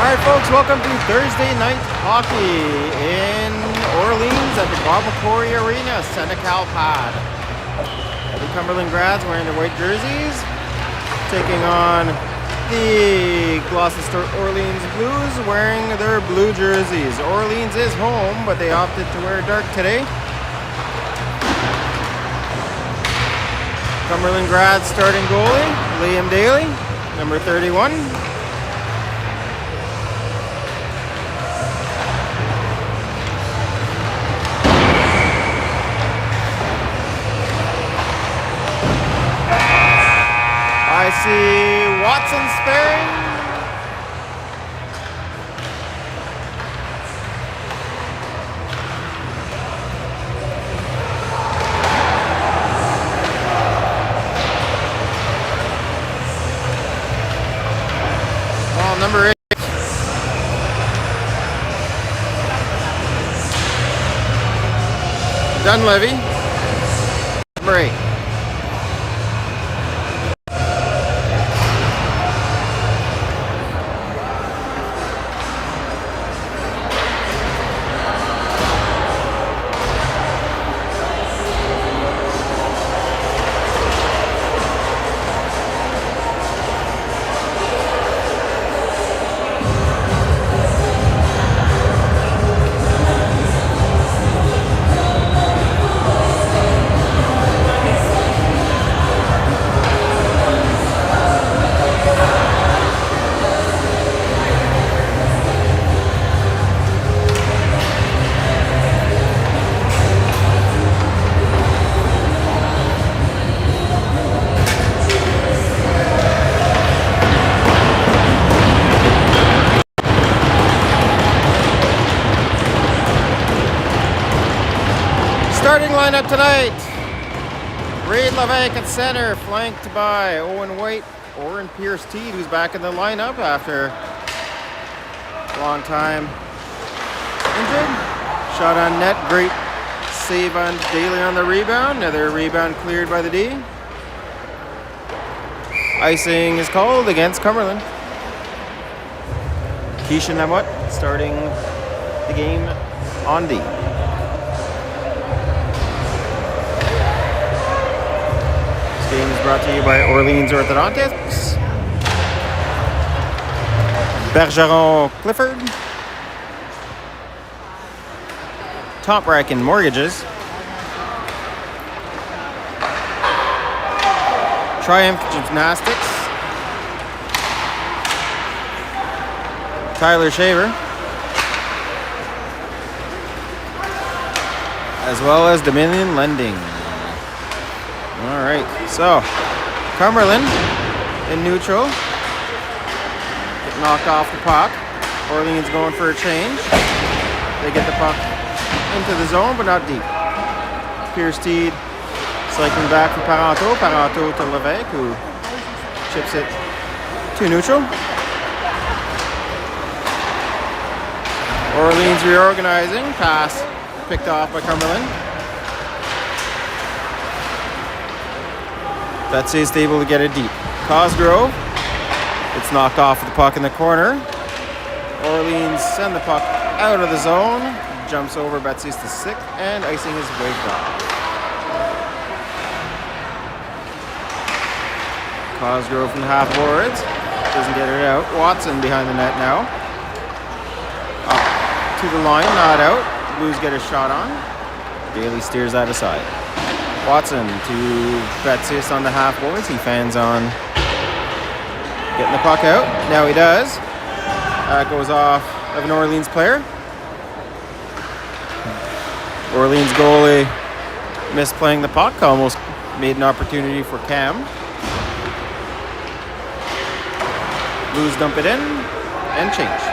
Alright folks, welcome to Thursday night hockey in Orleans at the GOB Arena, Senecal Pad. The Cumberland grads wearing their white jerseys, taking on the Gloucester Orleans Blues wearing their blue jerseys. Orleans is home, but they opted to wear dark today. Cumberland grads starting goalie, Liam Daly, number 31. I see Watson sparing. Well, number 8. Dunleavy. Number 8. Starting lineup tonight, Reid Levesque at center, flanked by Owen White, Oren Pierce-Teed, who's back in the lineup after a long time injured. Shot on net, great save on Daly on the rebound. Another rebound cleared by the D. Icing is called against Cumberland. Keisha Namut starting the game on D. Game is brought to you by Orleans Orthodontics, Bergeron Clifford, Top Rack Mortgages, Triumph Gymnastics, Tyler Shaver, as well as Dominion Lending. All right, so Cumberland in neutral, get knocked off the puck. Orleans going for a change. They get the puck into the zone, but not deep. Pierce-Teed cycling back for Parenteau. Parenteau to Levesque, who chips it to neutral. Orleans reorganizing. Pass picked off by Cumberland. Betsy is able to get it deep. Cosgrove, it's knocked off with the puck in the corner. Orleans send the puck out of the zone. Jumps over Betsy's to stick, and icing is waved off. Cosgrove from the half boards. Doesn't get it out. Watson behind the net now. Up to the line, not out. Blues get a shot on. Daly steers that aside. Watson to Betsis on the half boards. He fans on getting the puck out. Now he does. That goes off of an Orleans player. Orleans goalie misplaying the puck. Almost made an opportunity for Cam. Blues dump it in and change.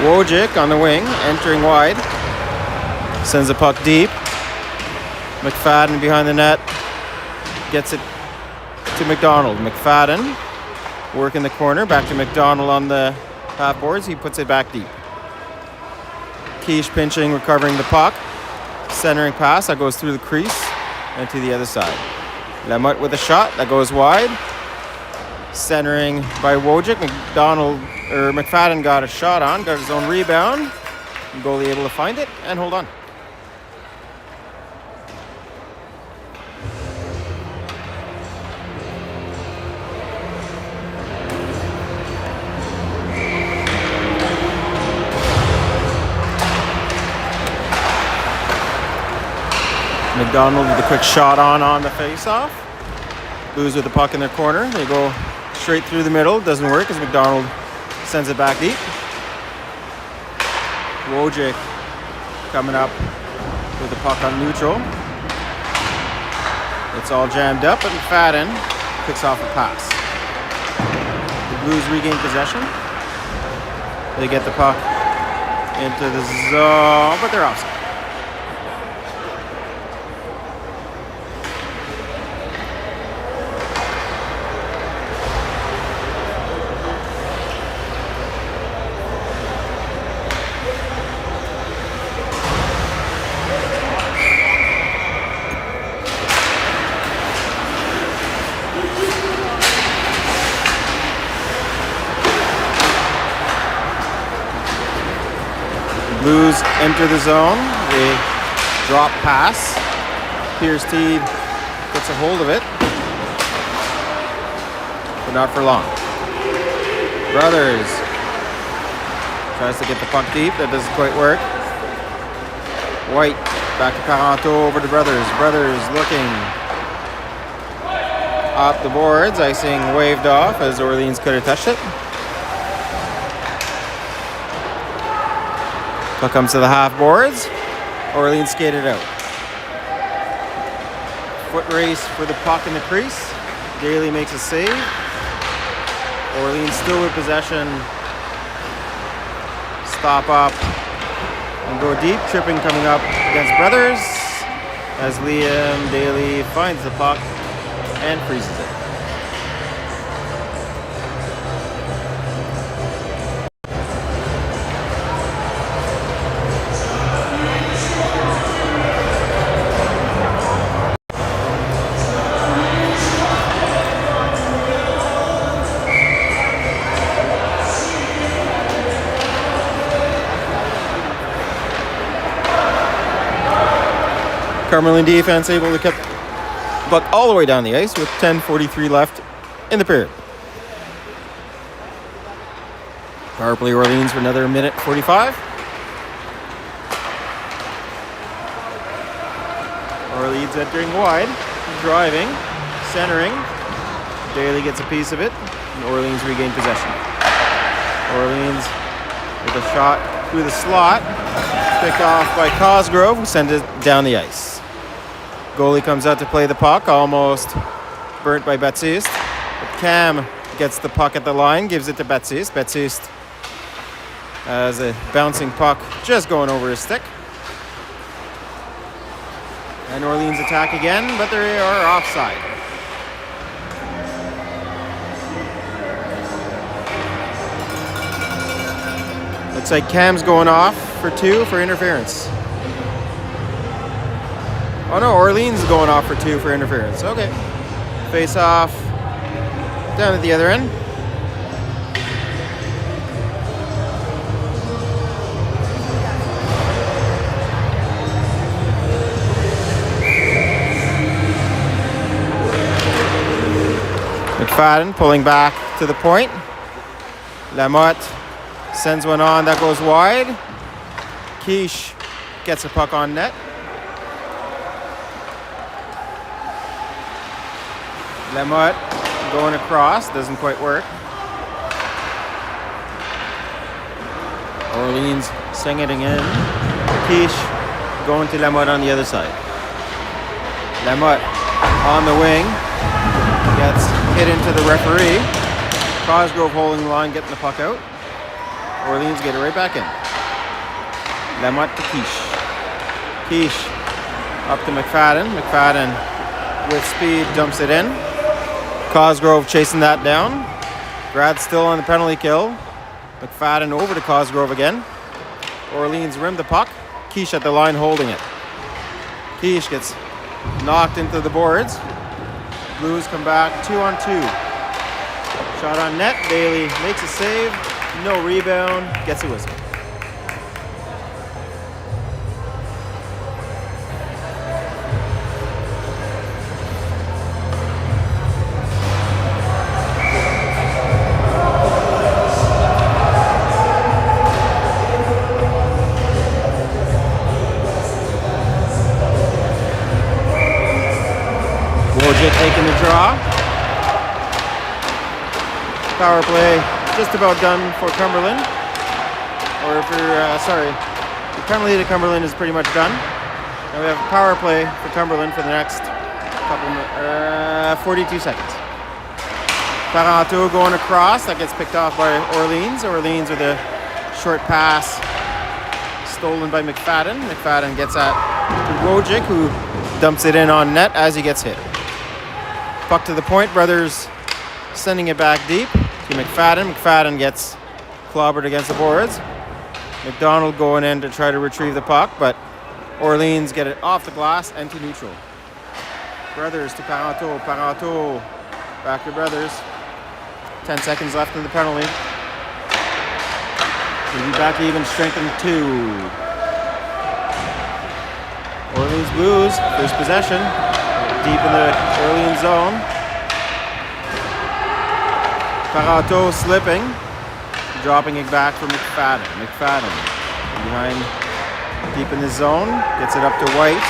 Wojcik on the wing, entering wide. Sends the puck deep. McFadden behind the net. Gets it to McDonald. McFadden working the corner. Back to McDonald on the half boards. He puts it back deep. Quiche pinching, recovering the puck. Centering pass that goes through the crease and to the other side. Lamotte with a shot that goes wide. Centering by Wojcik. McFadden got a shot on, got his own rebound. Goalie able to find it and hold on. McDonald with a quick shot on the face-off. Blues with the puck in their corner. They go straight through the middle. Doesn't work as McDonald sends it back deep. Wojcik coming up with the puck on neutral. It's all jammed up, and McFadden picks off a pass. The Blues regain possession. They get the puck into the zone, but they're offside. Blues enter the zone. They drop pass. Pierce Teed gets a hold of it, but not for long. Brothers tries to get the puck deep. That doesn't quite work. White back to Parenteau, over to Brothers. Brothers looking up the boards. Icing waved off as Orleans could have touched it. Puck comes to the half boards. Orleans skated out. Foot race for the puck in the crease. Daly makes a save. Orleans still with possession. Stop up and go deep. Tripping coming up against Brothers as Liam Daly finds the puck and freezes it. Cumberland defense able to keep the puck all the way down the ice with 10:43 left in the period. Power play Orleans for another minute 45. Orleans entering wide, driving, centering. Daly gets a piece of it, and Orleans regain possession. Orleans with a shot through the slot, picked off by Cosgrove, who sends it down the ice. Goalie comes out to play the puck, almost burnt by Baptiste. But Cam gets the puck at the line, gives it to Baptiste. Baptiste has a bouncing puck just going over his stick. And Orleans attack again, but they are offside. Looks like Cam's going off for 2 for interference. Oh no, Orleans is going off for 2 for interference. Okay. Face off down at the other end. McFadden pulling back to the point. Lamotte sends one on that goes wide. Quiche gets a puck on net. Lamotte going across, doesn't quite work. Orleans singing in. Quiche going to Lamotte on the other side. Lamotte on the wing. Gets hit into the referee. Cosgrove holding the line, getting the puck out. Orleans get it right back in. Lamotte to Quiche. Quiche up to McFadden. McFadden with speed dumps it in. Cosgrove chasing that down. Brad still on the penalty kill. McFadden over to Cosgrove again. Orleans rimmed the puck. Quiche at the line holding it. Quiche gets knocked into the boards. Blues come back 2-on-2. Shot on net. Bailey makes a save. No rebound. Gets a whistle. Taking the draw. Power play just about done for Cumberland. Or if you're, the penalty to Cumberland is pretty much done. Now we have a power play for Cumberland for the next 42 seconds. Parenteau going across. That gets picked off by Orleans. Orleans with a short pass stolen by McFadden. McFadden gets at Wojcik, who dumps it in on net as he gets hit. Puck to the point. Brothers sending it back deep to McFadden. McFadden gets clobbered against the boards. McDonald going in to try to retrieve the puck, but Orleans get it off the glass and to neutral. Brothers to Parenteau. Parenteau back to Brothers. 10 seconds left in the penalty. We'll be back even, strengthened 2. Orleans Blues, first possession. Deep in the Orleans zone. Parenteau slipping. Dropping it back for McFadden. McFadden behind, deep in the zone. Gets it up to White.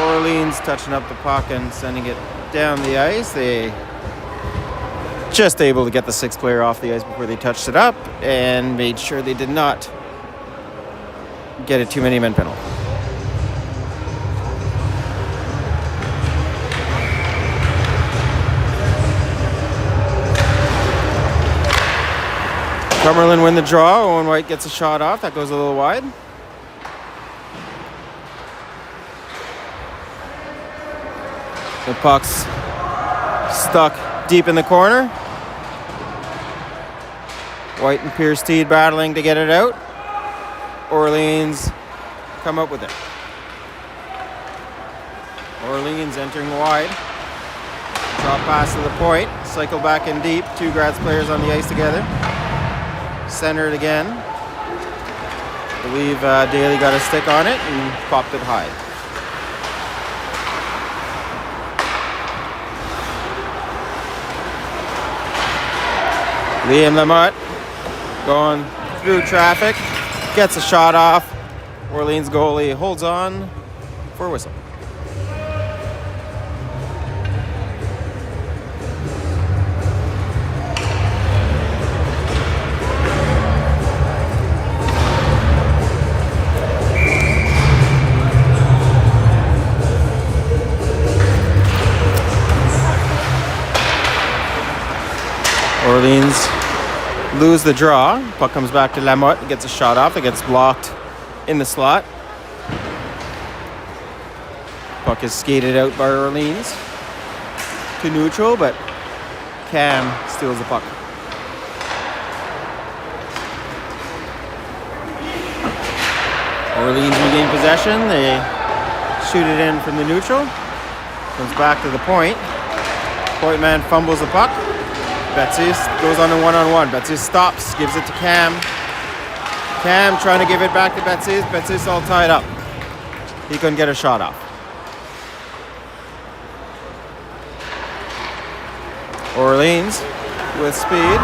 Orleans touching up the puck and sending it down the ice. They just able to get the 6th player off the ice before they touched it up and made sure they did not get a too many men penalty. Cumberland win the draw. Owen White gets a shot off. That goes a little wide. The puck's stuck deep in the corner. White and Pierce-Teed battling to get it out. Orleans come up with it. Orleans entering wide. Drop pass to the point. Cycle back in deep. 2 Graz players on the ice together. Centered again. I believe Daly got a stick on it and popped it high. Liam Lamotte going through traffic, gets a shot off. Orleans goalie holds on for a whistle. Orleans lose the draw. Puck comes back to Lamotte. Gets a shot off. It gets blocked in the slot. Puck is skated out by Orleans to neutral, but Cam steals the puck. Orleans regain possession. They shoot it in from the neutral. Comes back to the point. Point man fumbles the puck. Baptiste goes on a one-on-one. Baptiste stops, gives it to Cam. Cam trying to give it back to Baptiste. Baptiste all tied up. He couldn't get a shot off. Orleans with speed.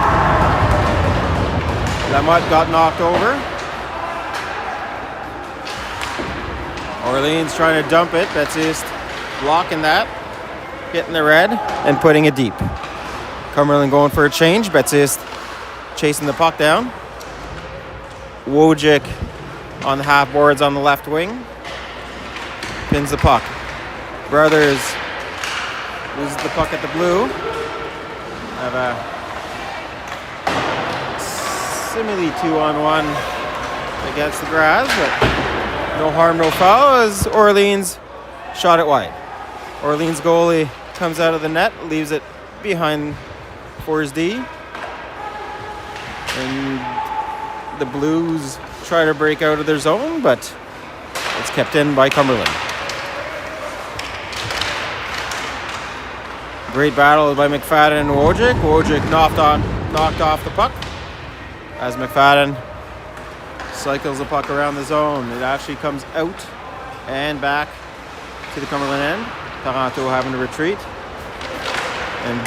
Lamotte got knocked over. Orleans trying to dump it. Baptiste blocking that. Hitting the red and putting it deep. Cumberland going for a change. Baptiste chasing the puck down. Wojcik on the half boards on the left wing. Pins the puck. Brothers loses the puck at the blue. Have a simile 2-on-1 against the Graz, but no harm, no foul as Orleans shot it wide. Orleans goalie comes out of the net, leaves it behind Force D. And the Blues try to break out of their zone, but it's kept in by Cumberland. Great battle by McFadden and Wojcik. Wojcik knocked off the puck as McFadden cycles the puck around the zone. It actually comes out and back to the Cumberland end. Toronto having to retreat and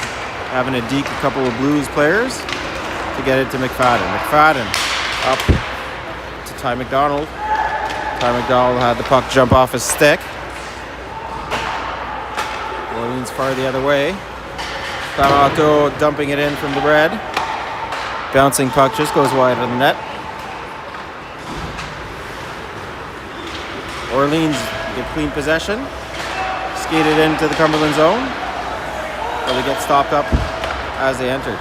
having to deke a couple of Blues players to get it to McFadden. McFadden up to Ty McDonald. Ty McDonald had the puck jump off his stick. Leans far the other way. Toronto dumping it in from the red. Bouncing puck just goes wide of the net. Orleans get clean possession. Skated into the Cumberland zone. But they get stopped up as they enter.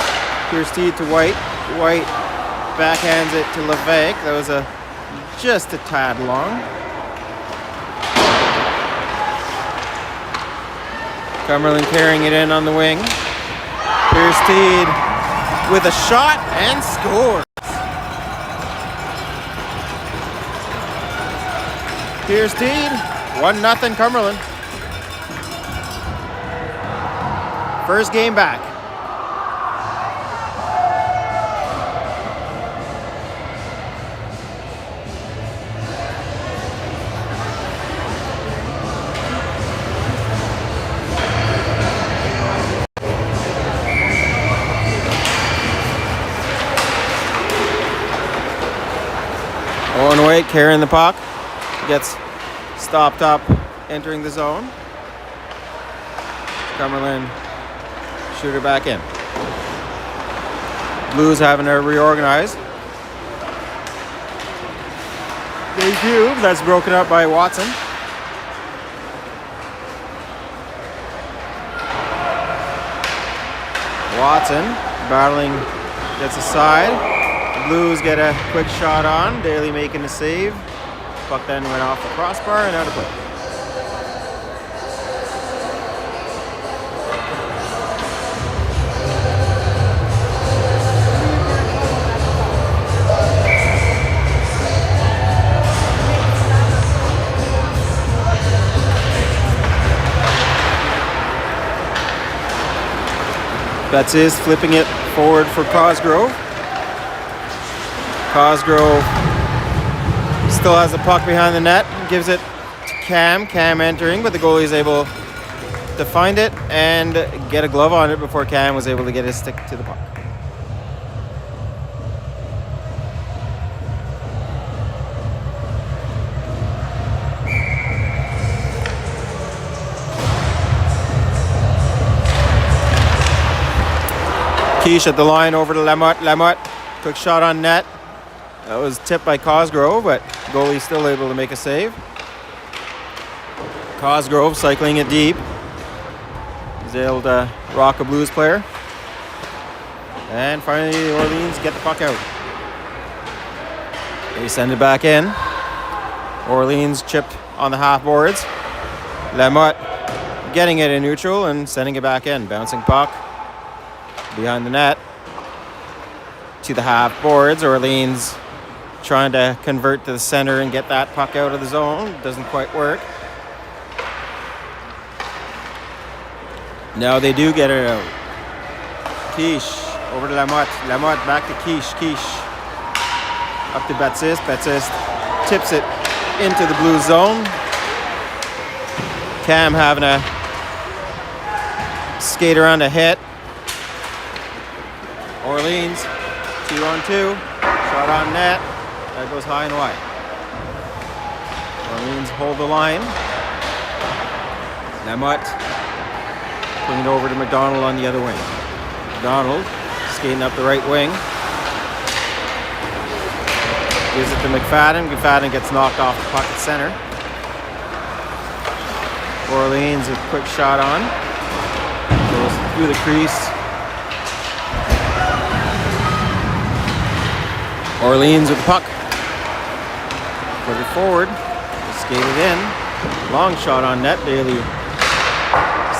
Here's Steed to White. White backhands it to Levesque. That was just a tad long. Cumberland carrying it in on the wing. Here's Steed with a shot and scores. Here's Steed. 1-0 Cumberland. First game back. Owen White carrying the puck. Gets stopped up entering the zone. Cumberland shoot her back in. Blues having to reorganize. They do. That's broken up by Watson. Watson battling, gets aside. Blues get a quick shot on. Daly making a save. Puck then went off the crossbar and out of play. Baptiste flipping it forward for Cosgrove. Cosgrove still has the puck behind the net, gives it to Cam. Cam entering, but the goalie is able to find it and get a glove on it before Cam was able to get his stick to the puck. Quiche at the line over to Lamotte. Lamotte, quick shot on net. That was tipped by Cosgrove, but goalie still able to make a save. Cosgrove cycling it deep. He's able to rock a Blues player. And finally, the Orleans get the puck out. They send it back in. Orleans chipped on the half boards. Lamotte getting it in neutral and sending it back in. Bouncing puck behind the net to the half boards. Orleans trying to convert to the center and get that puck out of the zone. Doesn't quite work. Now they do get it out. Quiche over to Lamotte. Lamotte back to Quiche. Quiche up to Baptiste. Baptiste tips it into the blue zone. Cam having a skate around a hit. Orleans 2-on-2. Shot on net. That goes high and wide. Orleans hold the line. Lamotte putting it over to McDonald on the other wing. McDonald skating up the right wing. Gives it to McFadden. McFadden gets knocked off the puck at center. Orleans a quick shot on. Goes through the crease. Orleans with the puck. Put it forward. Skated in. Long shot on net. Daly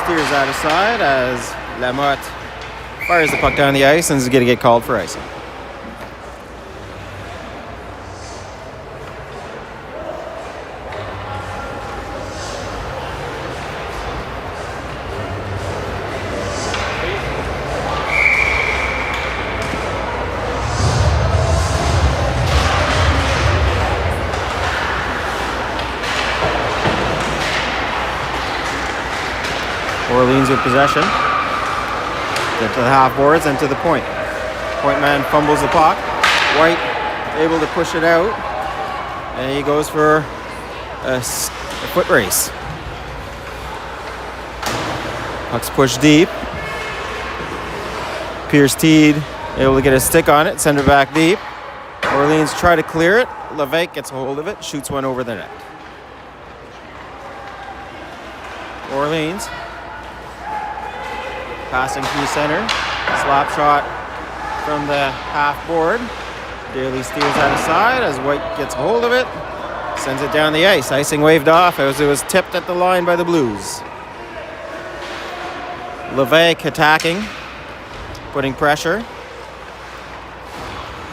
steers that aside as Lamotte fires the puck down the ice and is going to get called for icing. Orleans with possession. Get to the half boards and to the point. Point man fumbles the puck. White able to push it out. And he goes for a foot race. Puck's pushed deep. Pierce Teed able to get a stick on it, send it back deep. Orleans try to clear it. Levesque gets a hold of it, shoots one over the net. Orleans passing through center. Slap shot from the half board. Daly steers that aside as White gets a hold of it. Sends it down the ice. Icing waved off as it was tipped at the line by the Blues. Levesque attacking, putting pressure.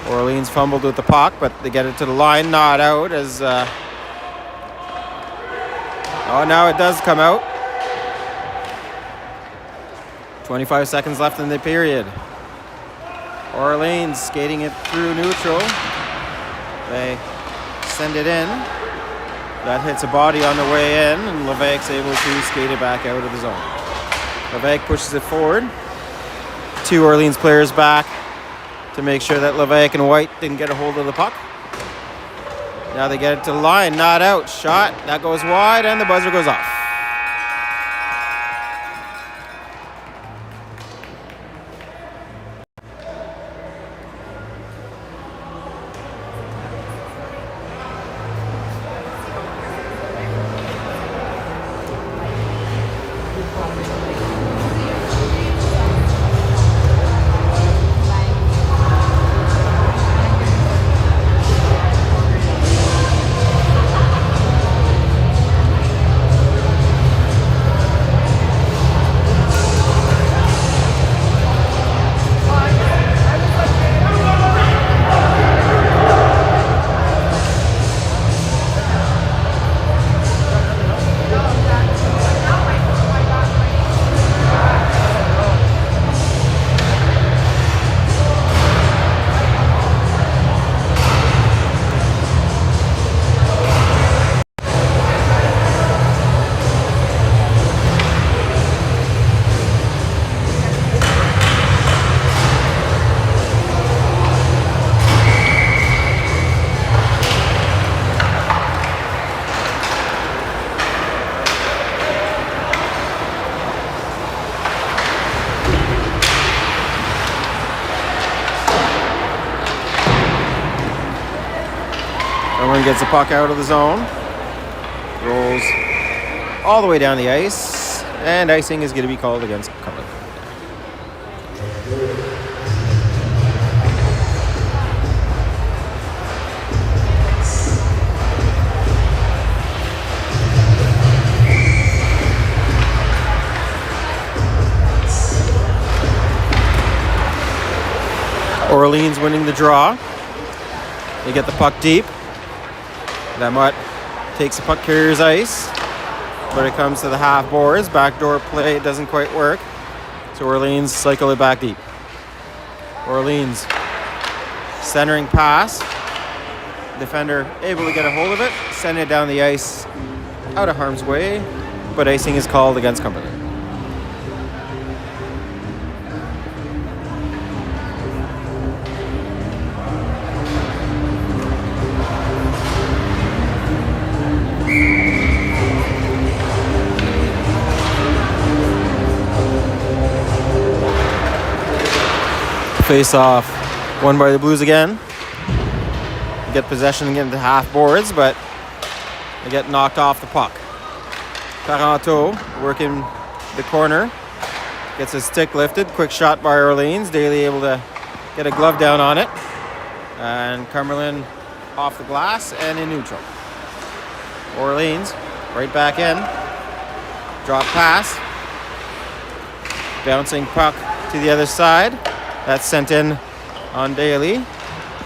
Orleans fumbled with the puck, but they get it to the line, not out as... Oh, now it does come out. 25 seconds left in the period. Orleans skating it through neutral. They send it in. That hits a body on the way in, and Levesque's able to skate it back out of the zone. Levesque pushes it forward. 2 Orleans players back to make sure that Levesque and White didn't get a hold of the puck. Now they get it to the line, not out. Shot, that goes wide, and the buzzer goes off. Cumberland gets the puck out of the zone. Rolls all the way down the ice. And icing is going to be called against Cumberland. Orleans winning the draw. They get the puck deep. Lamotte takes the puck carrier's ice, but it comes to the half boards. Backdoor play doesn't quite work, so Orleans cycle it back deep. Orleans centering pass. Defender able to get a hold of it, send it down the ice out of harm's way, but icing is called against Cumberland. Face off, won by the Blues again. They get possession again to half boards, but they get knocked off the puck. Taranto working the corner, gets his stick lifted. Quick shot by Orleans. Daly able to get a glove down on it, and Cumberland off the glass and in neutral. Orleans right back in. Drop pass, bouncing puck to the other side. That's sent in on Daly.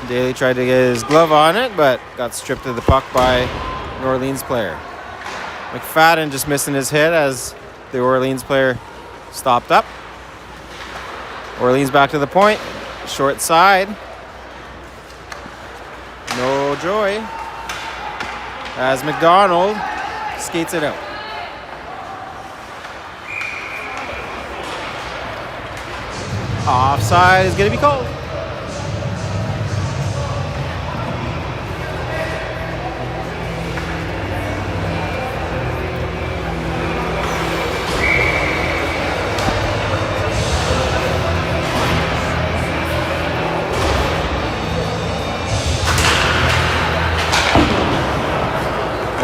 Daly tried to get his glove on it, but got stripped of the puck by an Orleans player. McFadden just missing his hit as the Orleans player stopped up. Orleans back to the point. Short side. No joy as McDonald skates it out. Offside is going to be called.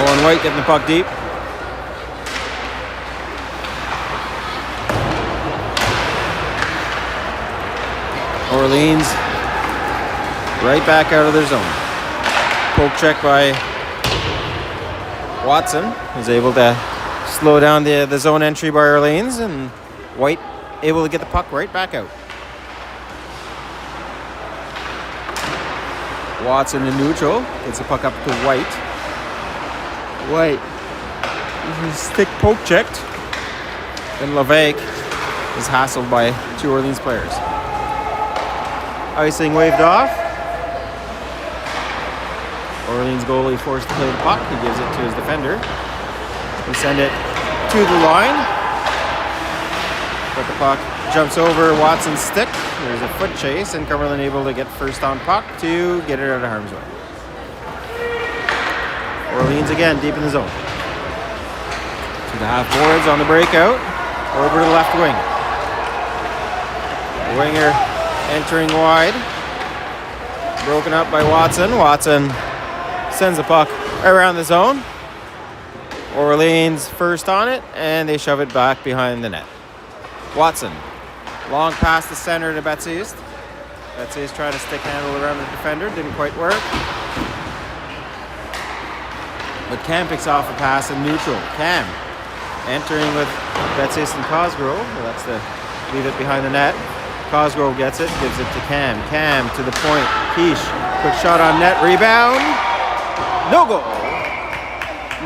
Owen White getting the puck deep. Orleans right back out of their zone. Poke check by Watson is able to slow down the zone entry by Orleans, and White able to get the puck right back out. Watson in neutral gets the puck up to White. White stick poke checked, and Levesque is hassled by two Orleans players. Icing waved off. Orleans goalie forced to play the puck. He gives it to his defender. We send it to the line. But the puck jumps over Watson's stick. There's a foot chase, and Cumberland able to get first on puck to get it out of harm's way. Orleans again deep in the zone. To the half boards on the breakout. Over to the left wing. The winger entering wide. Broken up by Watson. Watson sends the puck around the zone. Orleans first on it, and they shove it back behind the net. Watson. Long pass to center to Baptiste. Baptiste trying to stick handle around the defender. Didn't quite work. But Cam picks off a pass in neutral. Cam entering with Baptiste and Cosgrove. Well, that's the leave it behind the net. Cosgrove gets it, gives it to Cam. Cam to the point. Quiche, quick shot on net, rebound. No goal.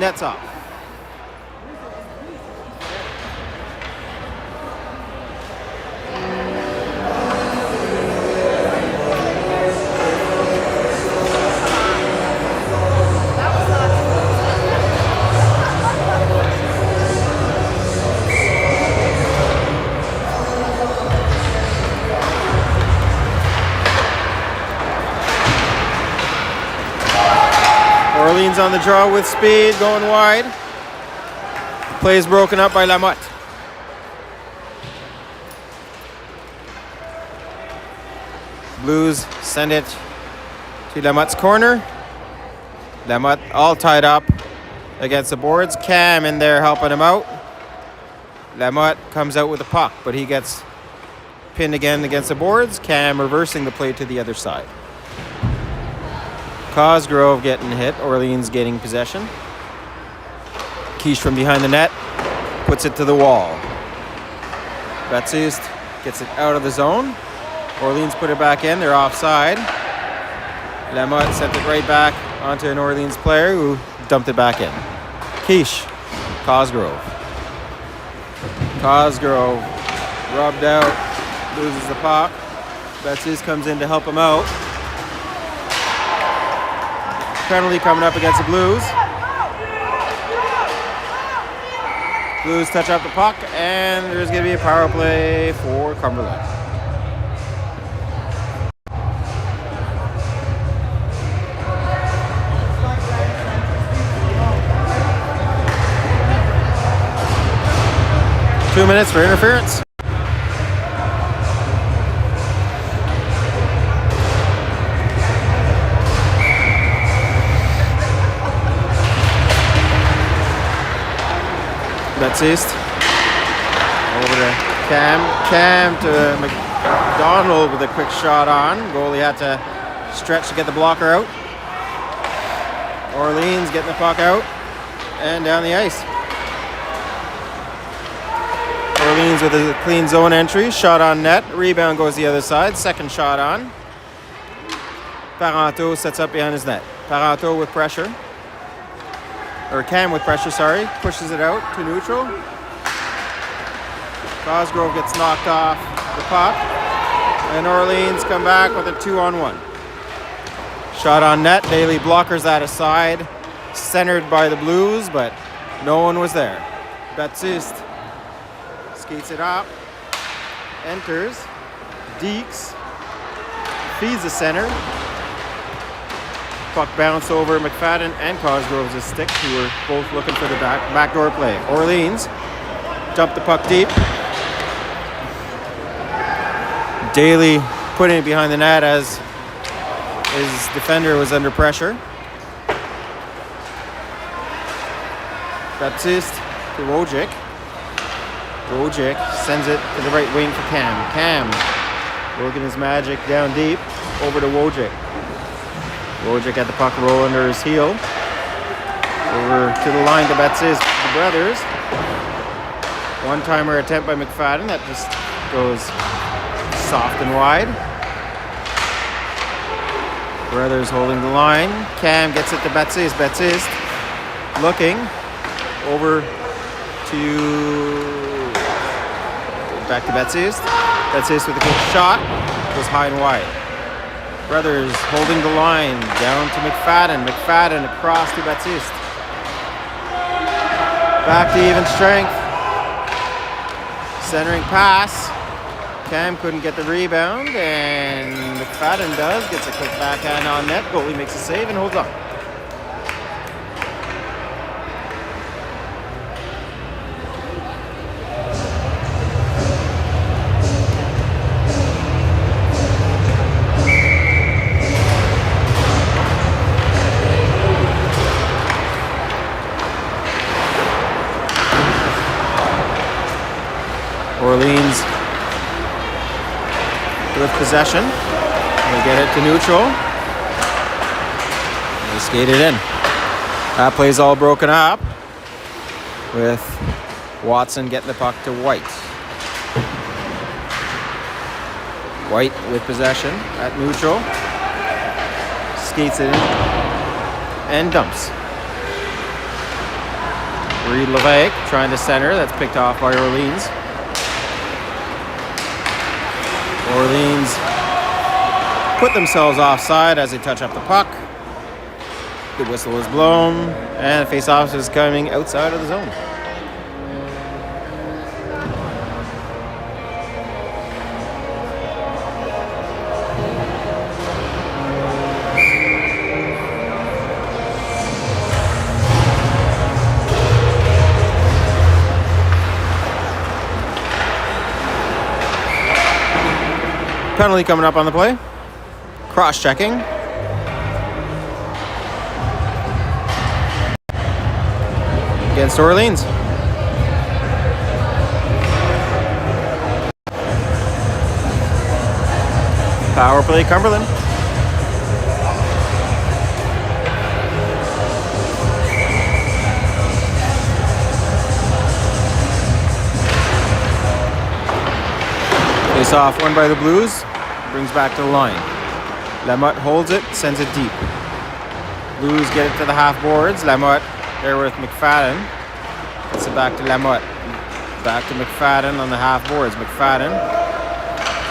Net's off. Orleans on the draw with speed, going wide. Play is broken up by Lamotte. Blues send it to Lamotte's corner. Lamotte all tied up against the boards. Cam in there helping him out. Lamotte comes out with the puck, but he gets pinned again against the boards. Cam reversing the play to the other side. Cosgrove getting hit. Orleans getting possession. Quiche from behind the net. Puts it to the wall. Baptiste gets it out of the zone. Orleans put it back in. They're offside. Lamotte sent it right back onto an Orleans player who dumped it back in. Quiche. Cosgrove. Cosgrove rubbed out. Loses the puck. Baptiste comes in to help him out. Penalty coming up against the Blues. Blues touch up the puck, and there's going to be a power play for Cumberland. Two minutes for interference. Baptiste over to Cam to McDonald with a quick shot on. Goalie had to stretch to get the blocker out. Orleans getting the puck out and down the ice. Orleans with a clean zone entry. Shot on net. Rebound goes the other side. Second shot on. Parenteau sets up behind his net. Parenteau with pressure. Or Cam with pressure, sorry. Pushes it out to neutral. Cosgrove gets knocked off the puck. And Orleans come back with a 2-on-1. Shot on net. Daly blockers that aside. Centered by the Blues, but no one was there. Baptiste skates it up. Enters. Deeks feeds the center. Puck bounced over McFadden and Cosgrove's stick, who were both looking for the backdoor play. Orleans dumped the puck deep. Daly putting it behind the net as his defender was under pressure. Baptiste to Wojcik. Wojcik sends it to the right wing for Cam. Cam working his magic down deep over to Wojcik. Wojcik had the puck roll under his heel. Over to the line to Baptiste, the brothers. One-timer attempt by McFadden that just goes soft and wide. Brothers holding the line. Cam gets it to Baptiste. Baptiste looking over to back to Baptiste. Baptiste with a quick shot. Goes high and wide. Brothers holding the line down to McFadden. McFadden across to Baptiste. Back to even strength. Centering pass. Cam couldn't get the rebound, and McFadden does. Gets a quick backhand on net. Goalie makes a save and holds on. Orleans with possession. They get it to neutral. They skate it in. That play's all broken up with Watson getting the puck to White. White with possession at neutral. Skates it in and dumps. Reed Levesque trying to center. That's picked off by Orleans. Orleans put themselves offside as they touch up the puck. The whistle is blown, and face-off is coming outside of the zone. Penalty coming up on the play. Cross-checking. Against Orleans. Power play, Cumberland. Face off, won by the Blues. Brings back to the line. Lamotte holds it, sends it deep. Blues get it to the half boards. Lamotte there with McFadden. Gets it back to Lamotte. Back to McFadden on the half boards. McFadden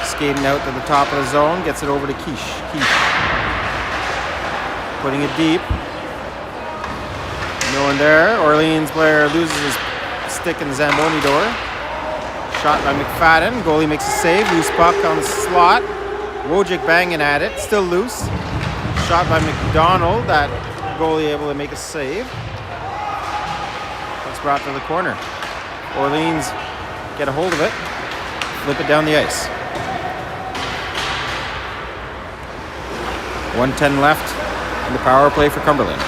skating out to the top of the zone. Gets it over to Quiche. Quiche putting it deep. No one there. Orleans player loses his stick in the Zamboni door. Shot by McFadden. Goalie makes a save. Loose puck on the slot. Wojcik banging at it. Still loose. Shot by McDonald. That goalie able to make a save. Puck's brought to the corner. Orleans get a hold of it. Flip it down the ice. 1:10 left in the power play for Cumberland.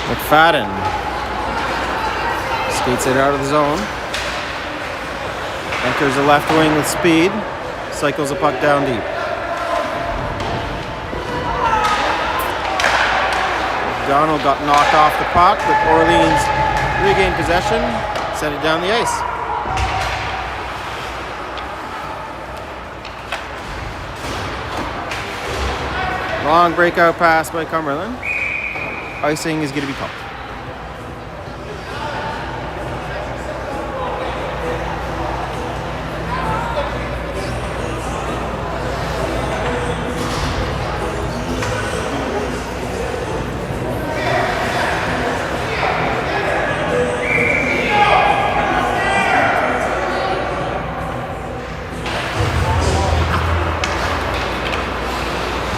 McFadden skates it out of the zone. Enters the left wing with speed. Cycles the puck down deep. McDonald got knocked off the puck, but Orleans regained possession, sent it down the ice. Long breakout pass by Cumberland. Icing is going to be called.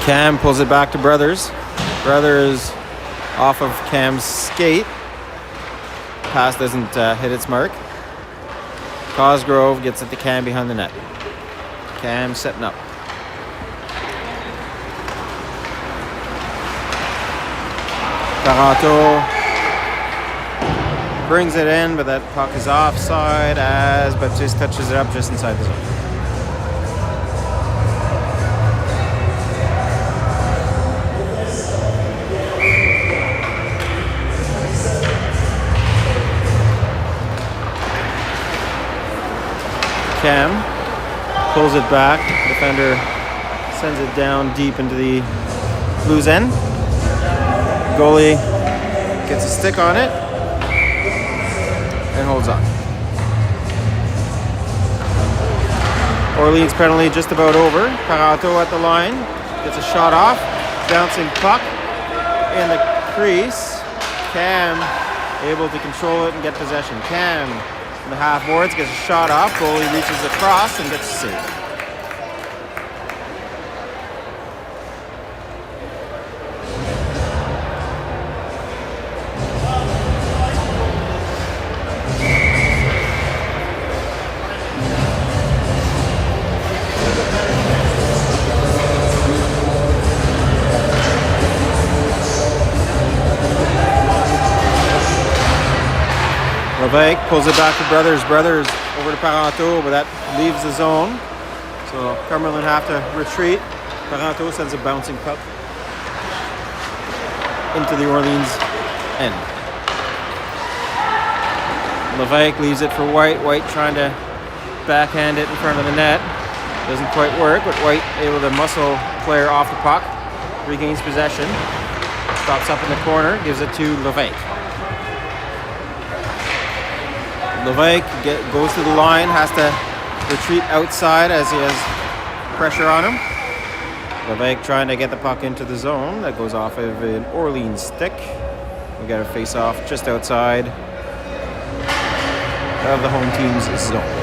Cam pulls it back to Brothers. Brothers off of Cam's skate. Pass doesn't hit its mark. Cosgrove gets it to Cam behind the net. Cam setting up. Taranto brings it in, but that puck is offside as Baptiste touches it up just inside the zone. Cam pulls it back. Defender sends it down deep into the Blues end. Goalie gets a stick on it and holds on. Orleans penalty just about over. Taranto at the line. Gets a shot off. Bouncing puck in the crease. Cam able to control it and get possession. Cam in the half boards gets a shot off. Goalie reaches across and gets a save. Levesque pulls it back to Brothers. Brothers over to Parenteau, but that leaves the zone. So Cumberland have to retreat. Parenteau sends a bouncing puck into the Orleans end. Levesque leaves it for White. White trying to backhand it in front of the net. Doesn't quite work, but White able to muscle player off the puck. Regains possession. Stops up in the corner. Gives it to Levesque. Levesque goes to the line, has to retreat outside as he has pressure on him. Levesque trying to get the puck into the zone. That goes off of an Orleans stick. We got a face-off just outside of the home team's zone.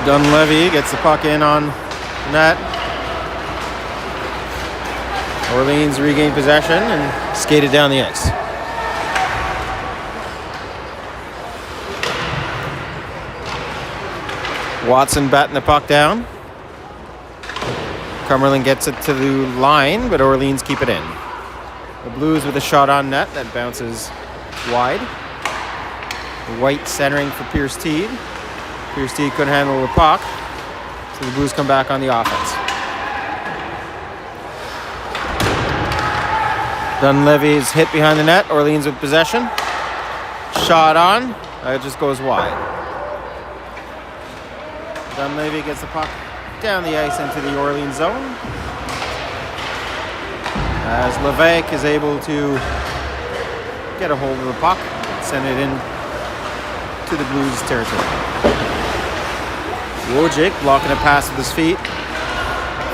Dunleavy gets the puck in on net. Orleans regain possession and skated down the ice. Watson batting the puck down. Cumberland gets it to the line, but Orleans keep it in. The Blues with a shot on net that bounces wide. White centering for Pierce Teed. Pierce Teed couldn't handle the puck, so the Blues come back on the offense. Dunleavy is hit behind the net. Orleans with possession. Shot on. It just goes wide. Dunleavy gets the puck down the ice into the Orleans zone. As Levesque is able to get a hold of the puck, send it in to the Blues territory. Wojcik blocking a pass with his feet.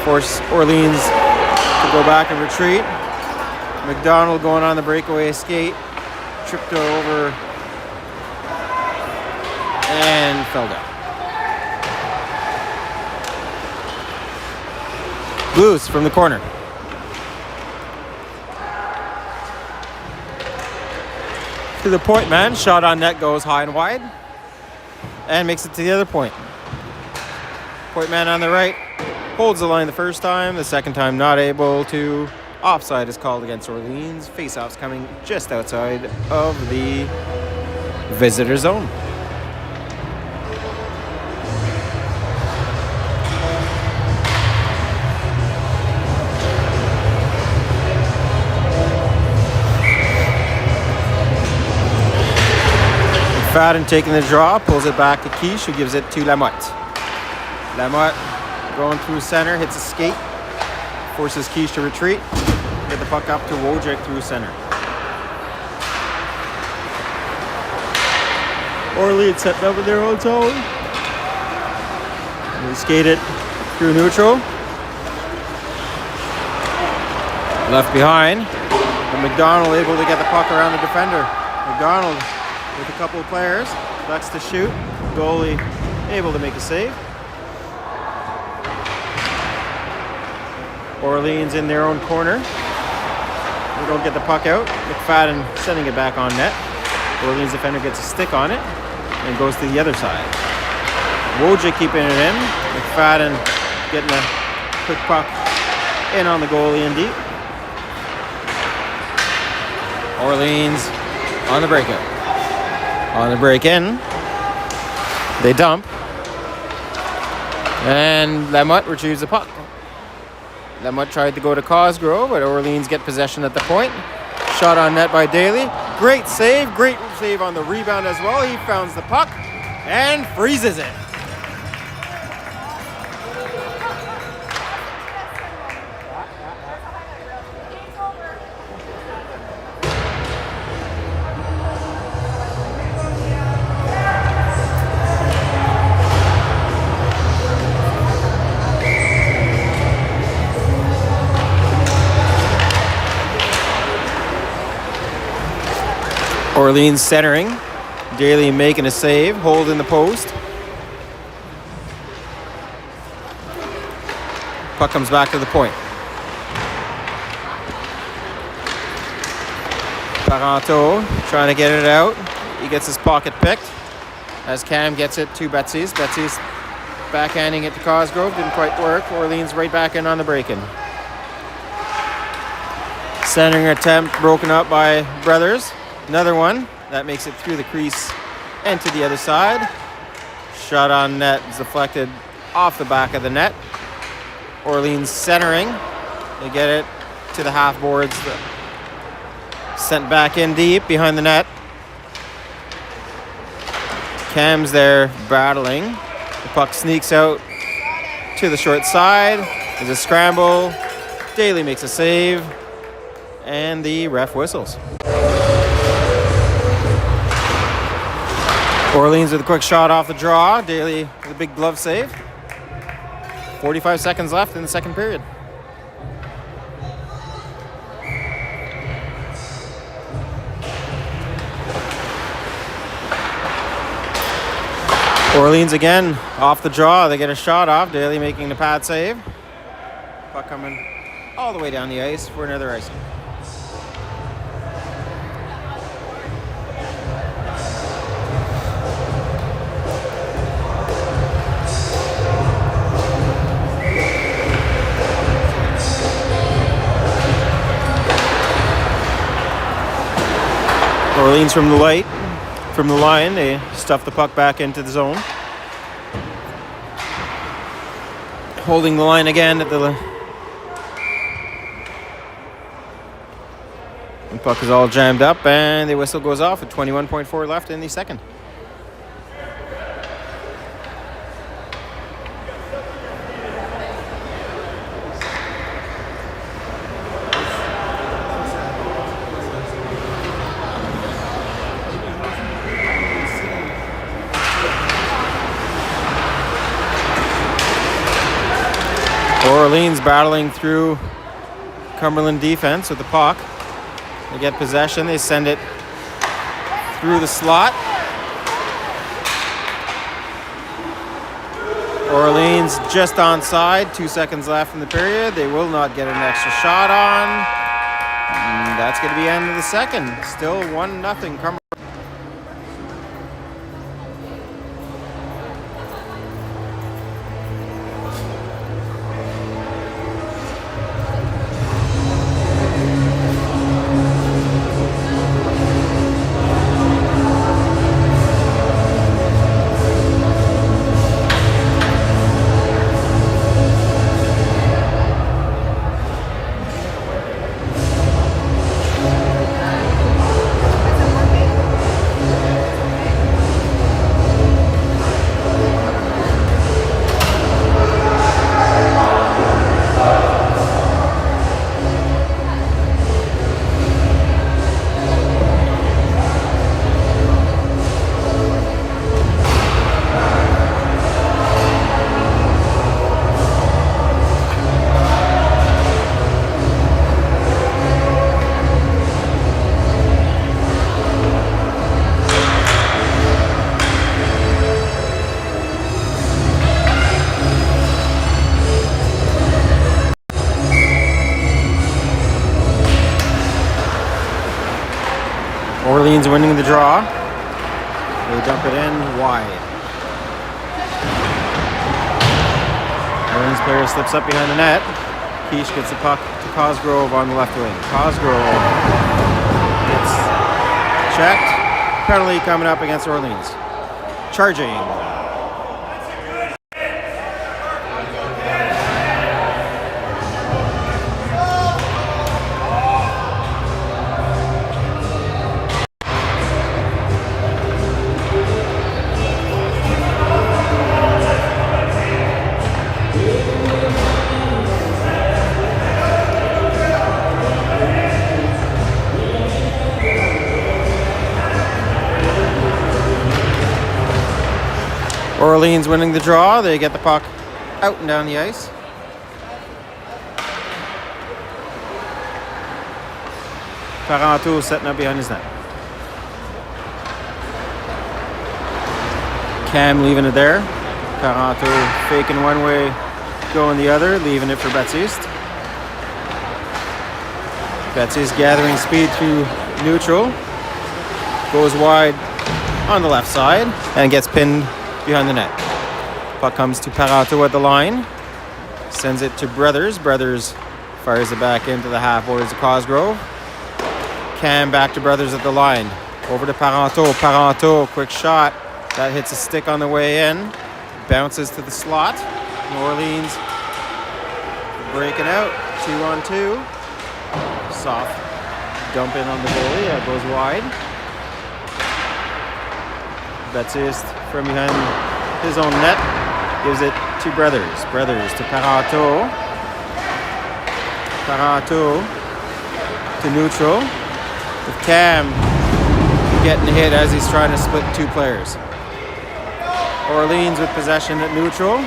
Force Orleans to go back and retreat. McDonald going on the breakaway skate. Tripped over and fell down. Blues from the corner. To the point man. Shot on net goes high and wide. And makes it to the other point. Point man on the right holds the line the first time. The second time not able to. Offside is called against Orleans. Face-offs coming just outside of the visitor zone. McFadden taking the draw, pulls it back to Quiche, who gives it to Lamotte. Lamotte going through center, hits a skate, forces Quiche to retreat, get the puck up to Wojcik through center. Orleans setting up in their own zone. They skate it through neutral. Left behind. But McDonald able to get the puck around the defender. McDonald with a couple of players. Flex to shoot. Goalie able to make a save. Orleans in their own corner. They don't get the puck out. McFadden sending it back on net. Orleans defender gets a stick on it and goes to the other side. Wojcik keeping it in. McFadden getting a quick puck in on the goalie and deep. Orleans on the breakout. On the break in. They dump. And Lamotte retrieves the puck. Lamotte tried to go to Cosgrove, but Orleans get possession at the point. Shot on net by Daly. Great save on the rebound as well. He founds the puck and freezes it. Orleans centering. Daly making a save, holding the post. Puck comes back to the point. Parenteau trying to get it out. He gets his pocket picked as Cam gets it to Betsy's. Betsy's backhanding it to Cosgrove. Didn't quite work. Orleans right back in on the break-in. Centering attempt broken up by Brothers. Another one that makes it through the crease and to the other side. Shot on net is deflected off the back of the net. Orleans centering. They get it to the half boards. Sent back in deep behind the net. Cam's there battling. The puck sneaks out to the short side. There's a scramble. Daly makes a save. And the ref whistles. Orleans with a quick shot off the draw. Daly with a big glove save. 45 seconds left in the second period. Orleans again off the draw. They get a shot off. Daly making the pad save. Puck coming all the way down the ice for another icing. Orleans from the line, they stuff the puck back into the zone. Holding the line again at the puck is all jammed up and the whistle goes off with 21.4 left in the second. Orleans battling through Cumberland defense with the puck. They get possession. They send it through the slot. Orleans just onside. 2 seconds left in the period. They will not get an extra shot on. And that's going to be the end of the second. Still 1-0 Cumberland. Orleans winning the draw. They dump it in wide. Orleans player slips up behind the net. Quiche gets the puck to Cosgrove on the left wing. Cosgrove gets checked. Penalty coming up against Orleans. Charging. Orleans winning the draw. They get the puck out and down the ice. Parenteau setting up behind his net. Cam leaving it there. Parenteau faking one way, going the other, leaving it for Baptiste. Baptiste gathering speed through neutral. Goes wide on the left side and gets pinned behind the net. Puck comes to Parenteau at the line. Sends it to Brothers. Brothers fires it back into the half boards of Cosgrove. Cam back to Brothers at the line. Over to Parenteau. Parenteau, quick shot. That hits a stick on the way in. Bounces to the slot. New Orleans breaking out. 2-on-2. Soft dump in on the goalie. That goes wide. Baptiste from behind his own net gives it to Brothers. Brothers to Parenteau. Parenteau to neutral. With Cam getting hit as he's trying to split two players. Orleans with possession at neutral.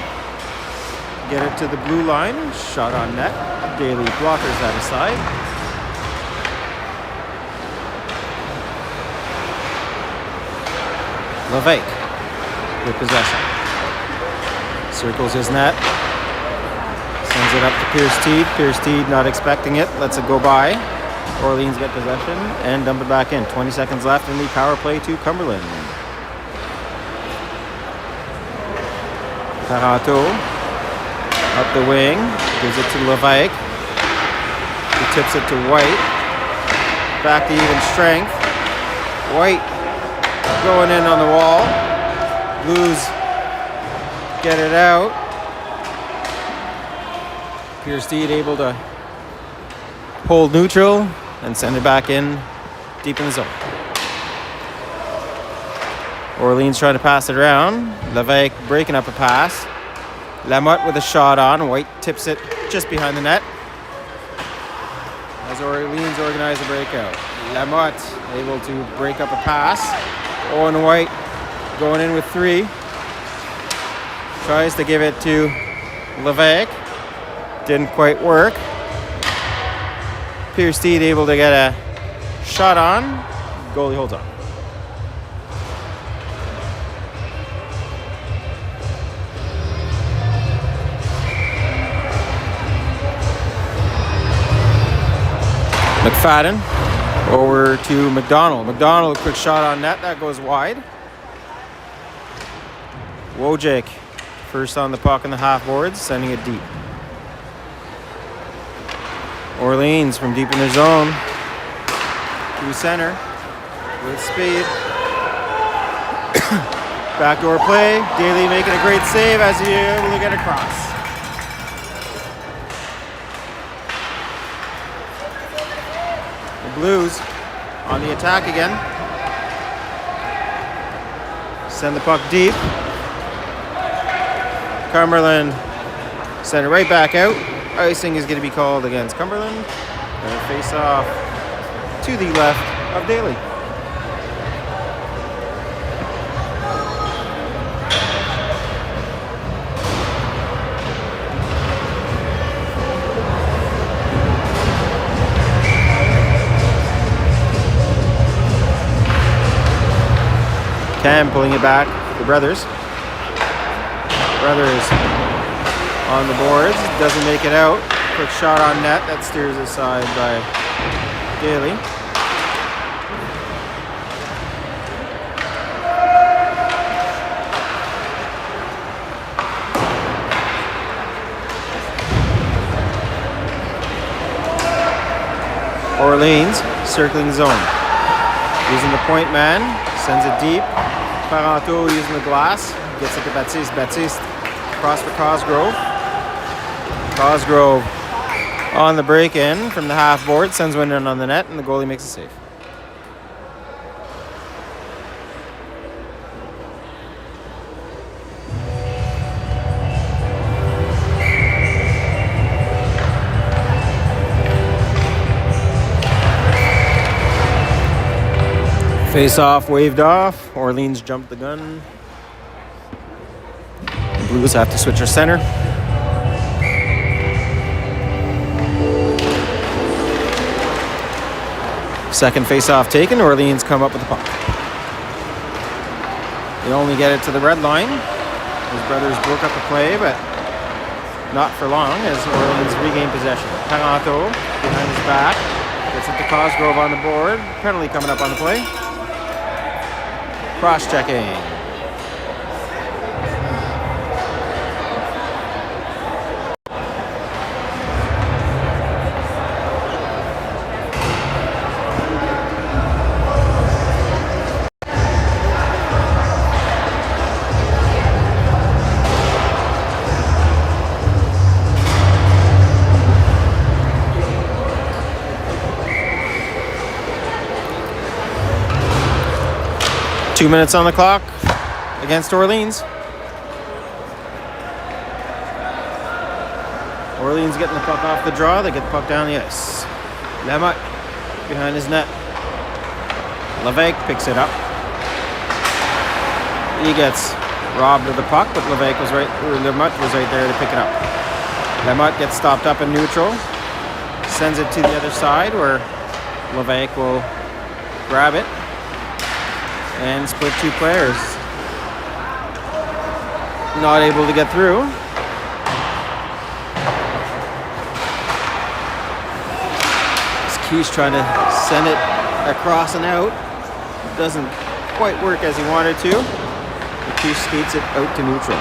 Get it to the blue line. Shot on net. Daly blockers that aside. Levesque with possession. Circles his net. Sends it up to Pierce-Teed. Pierce-Teed not expecting it. Lets it go by. Orleans get possession and dump it back in. 20 seconds left in the power play to Cumberland. Parenteau up the wing. Gives it to Levesque. He tips it to White. Back to even strength. White going in on the wall. Blues get it out. Pierce-Teed able to hold neutral and send it back in deep in the zone. Orleans trying to pass it around. Levesque breaking up a pass. Lamotte with a shot on. White tips it just behind the net. As Orleans organize a breakout. Lamotte able to break up a pass. Owen White going in with three. Tries to give it to Levesque. Didn't quite work. Pierce-Teed able to get a shot on. Goalie holds on. McFadden over to McDonald. McDonald, a quick shot on net. That goes wide. Wojcik first on the puck in the half boards, sending it deep. Orleans from deep in their zone to center with speed. Backdoor play. Daly making a great save as he's able to get across. The Blues on the attack again. Send the puck deep. Cumberland send it right back out. Icing is going to be called against Cumberland. And face off to the left of Daly. Cam pulling it back. The Brothers. Brothers on the boards. Doesn't make it out. Quick shot on net. That steers aside by Daly. Orleans circling zone. Using the point man, sends it deep. Parenteau using the glass, gets it to Baptiste. Baptiste cross for Cosgrove. Cosgrove on the break-in from the half board, sends one in on the net, and the goalie makes a save. Face-off waved off. Orleans jumped the gun. The Blues have to switch their center. Second face-off taken. Orleans come up with the puck. They only get it to the red line. His brothers broke up the play, but not for long as Orleans regain possession. Parenteau behind his back. Gets it to Cosgrove on the board. Penalty coming up on the play. Cross-checking. Two minutes on the clock against Orleans. Orleans getting the puck off the draw. They get the puck down the ice. Lamotte behind his net. Levesque picks it up. He gets robbed of the puck, but Lamotte was right there to pick it up. Lamotte gets stopped up in neutral. Sends it to the other side where Levesque will grab it and split two players. Not able to get through. Quiche trying to send it across and out. Doesn't quite work as he wanted to. Quiche skates it out to neutral.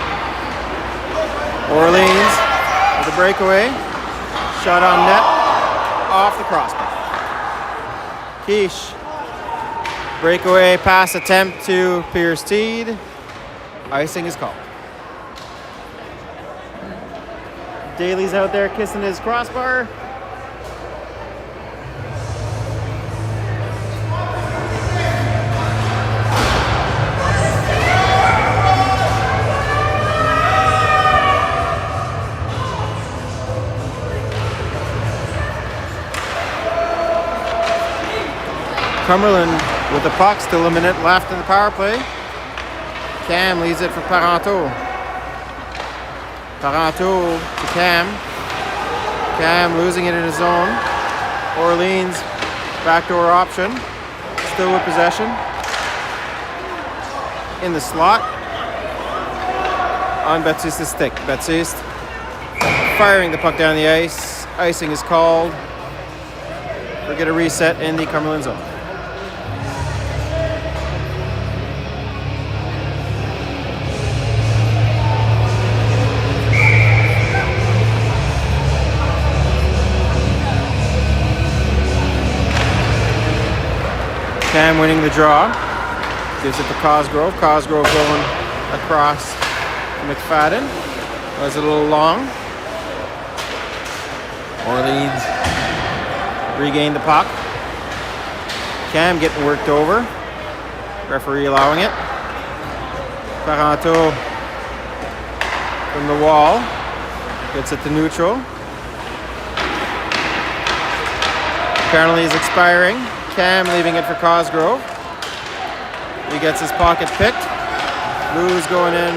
Orleans with a breakaway. Shot on net. Off the crossbar. Quiche. Breakaway pass attempt to Pierce Teed. Icing is called. Daly's out there kissing his crossbar. Cumberland with the puck, still a minute left in the power play. Cam leaves it for Parenteau. Parenteau to Cam. Cam losing it in his zone. Orleans backdoor option. Still with possession. In the slot. On Baptiste's stick. Baptiste firing the puck down the ice. Icing is called. We'll get a reset in the Cumberland zone. Cam winning the draw. Gives it to Cosgrove. Cosgrove going across McFadden. Was a little long. Orleans regained the puck. Cam getting worked over. Referee allowing it. Parenteau from the wall. Gets it to neutral. Penalty is expiring. Cam leaving it for Cosgrove. He gets his pocket picked. Lou's going in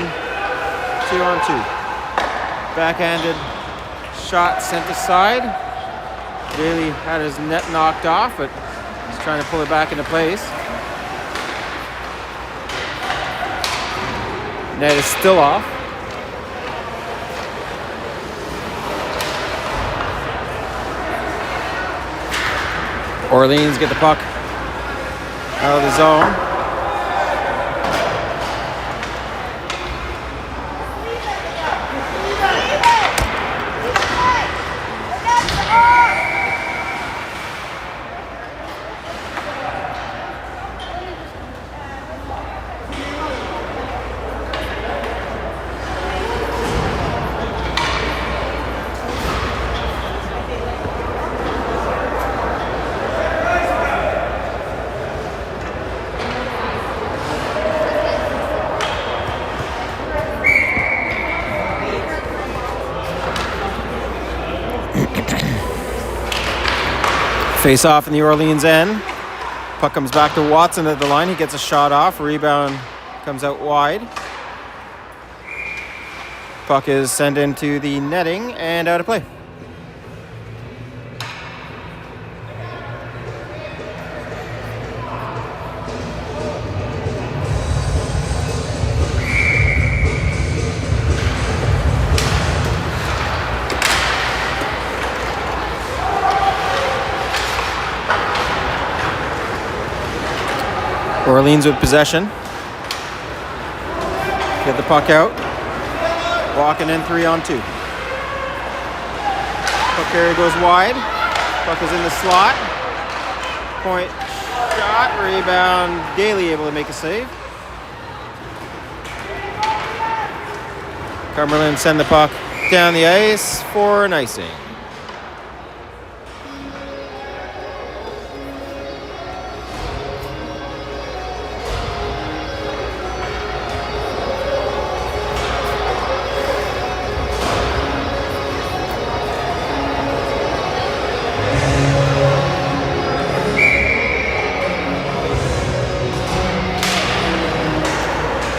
2-on-2. Backhanded shot sent aside. Daly had his net knocked off, but he's trying to pull it back into place. Net is still off. Orleans get the puck out of the zone. Face off in the Orleans end. Puck comes back to Watson at the line. He gets a shot off. Rebound comes out wide. Puck is sent into the netting and out of play. Orleans with possession. Get the puck out. Walking in 3-on-2. Puck carry goes wide. Puck is in the slot. Point shot. Rebound. Daly able to make a save. Cumberland send the puck down the ice for an icing.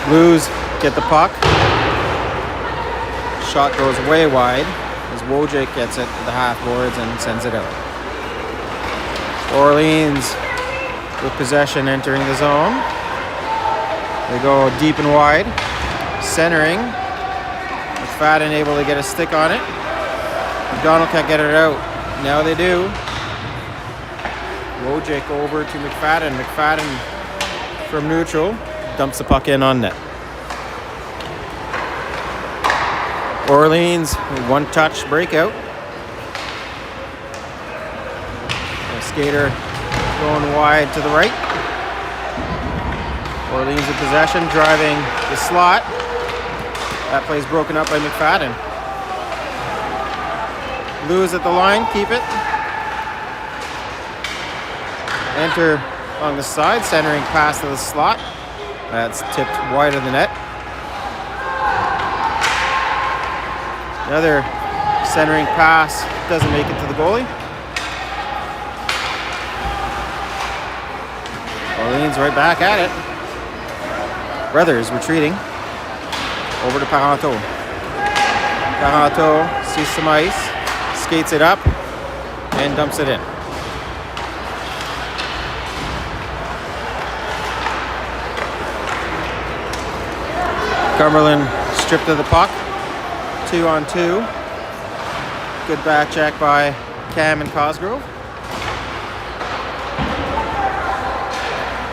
Blues get the puck. Shot goes way wide as Wojcik gets it to the half boards and sends it out. Orleans with possession entering the zone. They go deep and wide. Centering. McFadden able to get a stick on it. McDonald can't get it out. Now they do. Wojcik over to McFadden. McFadden from neutral. Dumps the puck in on net. Orleans, one-touch breakout. A skater going wide to the right. Orleans in possession, driving the slot. That play's broken up by McFadden. Blues at the line, keep it. Enter on the side, centering pass to the slot. That's tipped wide of the net. Another centering pass doesn't make it to the goalie. Orleans right back at it. Brothers retreating. Over to Parenteau. Parenteau sees some ice, skates it up, and dumps it in. Cumberland stripped of the puck. 2-on-2. Good back check by Cam and Cosgrove.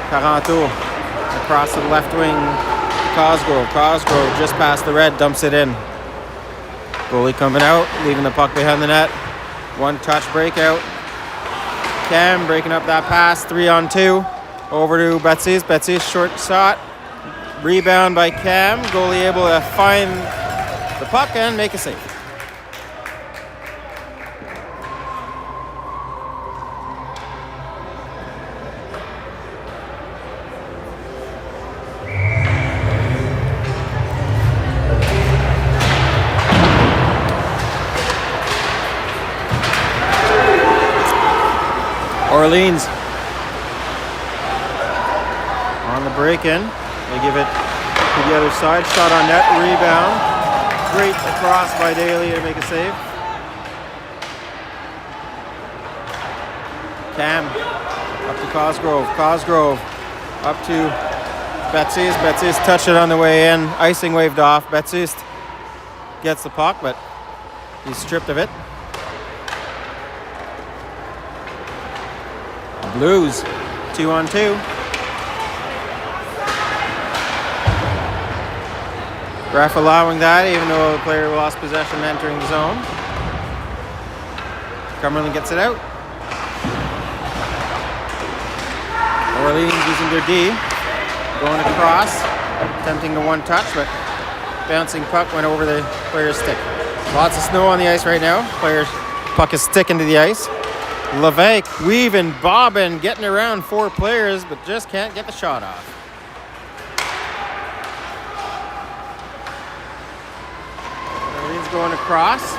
Parenteau across the left wing. Cosgrove. Cosgrove just past the red, dumps it in. Goalie coming out, leaving the puck behind the net. One-touch breakout. Cam breaking up that pass. 3-on-2. Over to Betsy's. Betsy's short shot. Rebound by Cam. Goalie able to find the puck and make a save. Orleans on the break-in. They give it to the other side. Shot on net. Rebound. Great across by Daly to make a save. Cam up to Cosgrove. Cosgrove up to Betsy's. Betsy's touched it on the way in. Icing waved off. Betsy's gets the puck, but he's stripped of it. Blues 2-on-2. Ref allowing that, even though the player lost possession entering the zone. Cumberland gets it out. Orleans using their D. Going across. Attempting the one-touch, but bouncing puck went over the player's stick. Lots of snow on the ice right now. Player's puck is sticking to the ice. Levesque weaving, bobbing, getting around four players, but just can't get the shot off. Orleans going across.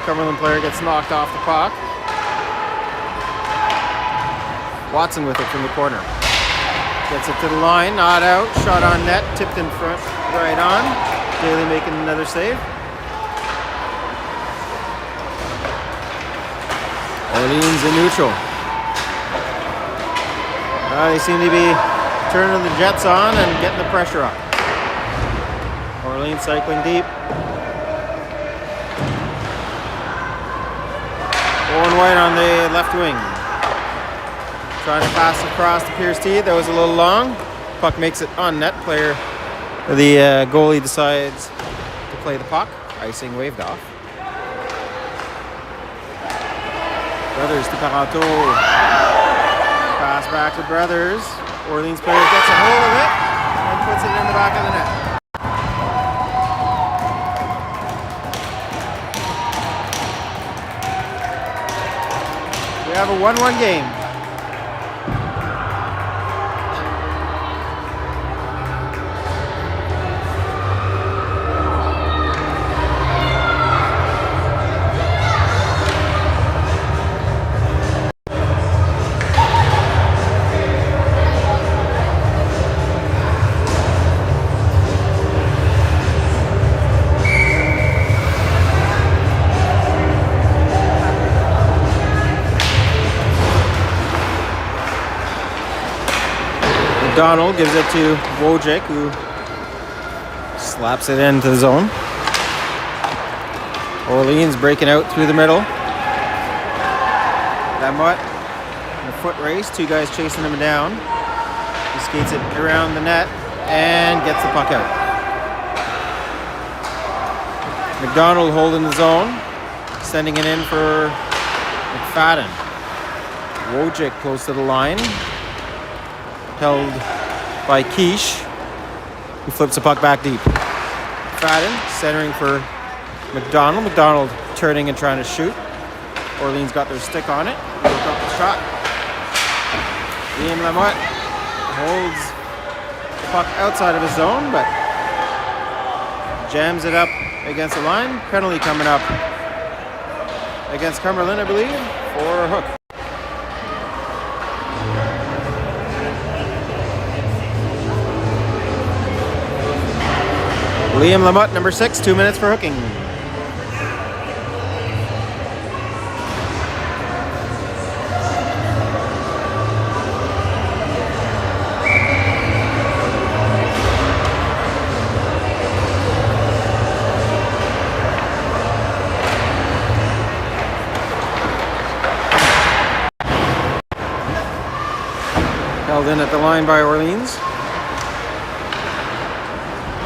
Cumberland player gets knocked off the puck. Watson with it from the corner. Gets it to the line, not out. Shot on net, tipped in front, right on. Daly making another save. Orleans in neutral. They seem to be turning the jets on and getting the pressure up. Orleans cycling deep. Owen White on the left wing. Trying to pass across to Pierce T. That was a little long. Puck makes it on net. The goalie decides to play the puck. Icing waved off. Brothers to Parenteau. Pass back to Brothers. Orleans player gets a hold of it and puts it in the back of the net. We have a 1-1 game. Donald gives it to Wojcik, who slaps it into the zone. Orleans breaking out through the middle. Lamotte in a foot race, two guys chasing him down. He skates it around the net and gets the puck out. McDonald holding the zone, sending it in for McFadden. Wojcik close to the line. Held by Quiche, who flips the puck back deep. Fadden centering for McDonald. McDonald turning and trying to shoot. Orleans got their stick on it. Broke up the shot. Liam Lamotte holds the puck outside of his zone, but jams it up against the line. Penalty coming up against Cumberland, I believe, for a hook. Liam Lamotte, number 6, 2 minutes for hooking. Held in at the line by Orleans.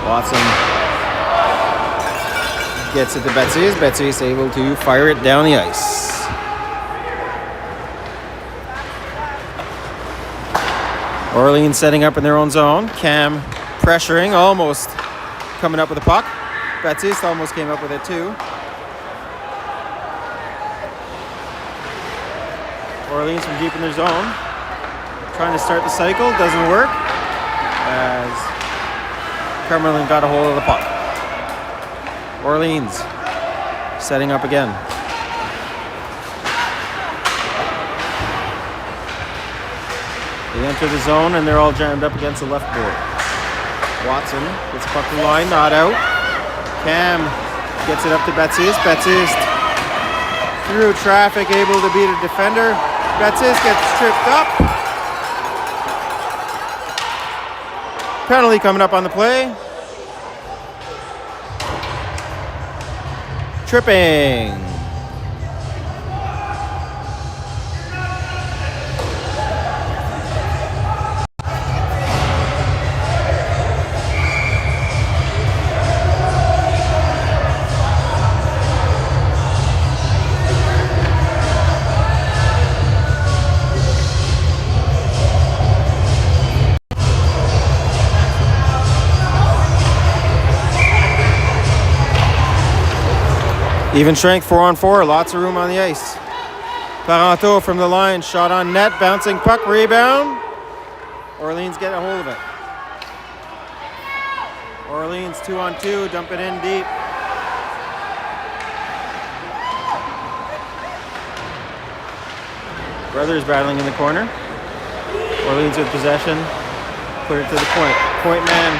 Watson gets it to Betsy's. Betsy's able to fire it down the ice. Orleans setting up in their own zone. Cam pressuring, almost coming up with the puck. Betsy's almost came up with it too. Orleans from deep in their zone. Trying to start the cycle, doesn't work. As Cumberland got a hold of the puck. Orleans setting up again. They enter the zone and they're all jammed up against the left board. Watson gets the puck to the line, not out. Cam gets it up to Betsy's. Betsy's through traffic, able to beat a defender. Betsy's gets tripped up. Penalty coming up on the play. Tripping. Even strength 4-on-4, lots of room on the ice. Parenteau from the line, shot on net, bouncing puck, rebound. Orleans get a hold of it. Orleans 2-on-2, dump it in deep. Brothers battling in the corner. Orleans with possession. Put it to the point. Point man